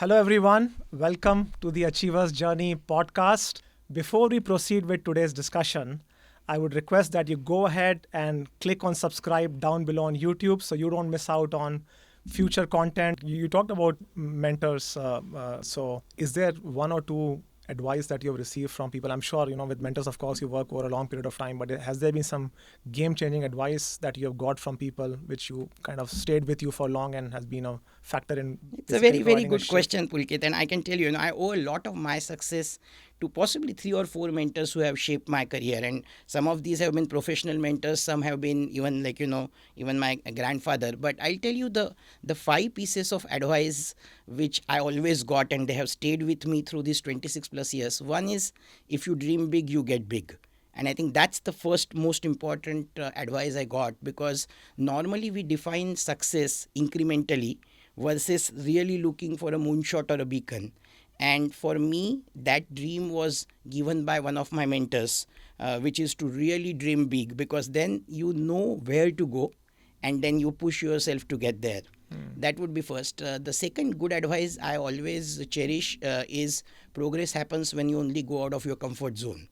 Hello, everyone. Welcome to the Achievers Journey podcast. Before we proceed with today's discussion, I would request that you go ahead and click on subscribe down below on YouTube so you don't miss out on future content. You talked about mentors. So, is there one or two advice that you have received from people? I'm sure, with mentors, of course, you work over a long period of time, but has there been some game changing advice that you have got from people which you kind of stayed with you for long and has been a factor in It's a basically very, very providing a good shape? question, Pulkit. And I can tell you, I owe a lot of my success to possibly three or four mentors who have shaped my career. And some of these have been professional mentors, some have been even even my grandfather. But I'll tell you the five pieces of advice which I always got and they have stayed with me through these 26 plus years. One is, if you dream big, you get big. And I think that's the first most important advice I got, because normally we define success incrementally versus really looking for a moonshot or a beacon. And for me, that dream was given by one of my mentors, which is to really dream big, because then you know where to go and then you push yourself to get there. That would be first. The second good advice I always cherish is, progress happens when you only go out of your comfort zone.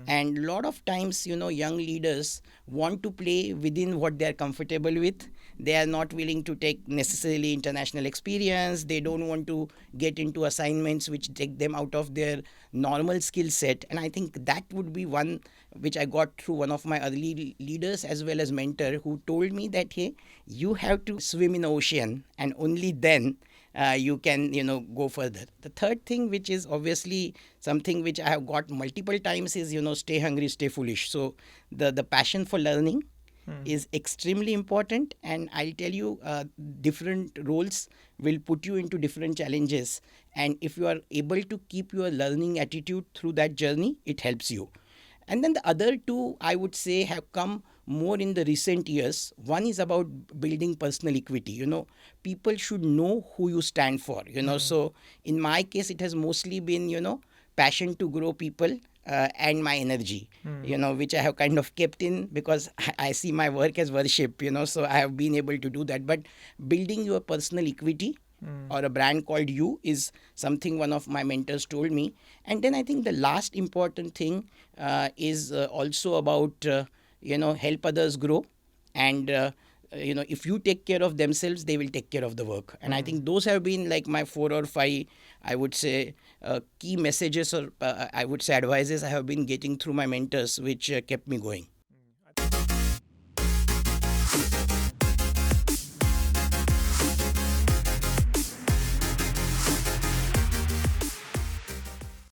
And a lot of times, young leaders want to play within what they are comfortable with. They are not willing to take necessarily international experience. They don't want to get into assignments which take them out of their normal skill set. And I think that would be one which I got through one of my early leaders as well as mentor, who told me that, hey, you have to swim in the ocean and only then you can go further. The third thing, which is obviously something which I have got multiple times, is stay hungry, stay foolish. So the passion for learning is extremely important, and I'll tell you, different roles will put you into different challenges, and if you are able to keep your learning attitude through that journey, it helps you. And then the other two, I would say, have come more in the recent years. One is about building personal equity. People should know who you stand for. So in my case, it has mostly been, passion to grow people and my energy, which I have kind of kept in, because I see my work as worship, so I have been able to do that. But building your personal equity or a brand called you is something one of my mentors told me. And then I think the last important thing is also about help others grow, and if you take care of themselves, they will take care of the work. And I think those have been like my 4 or 5, I would say, key messages, or I would say advices I have been getting through my mentors, which kept me going.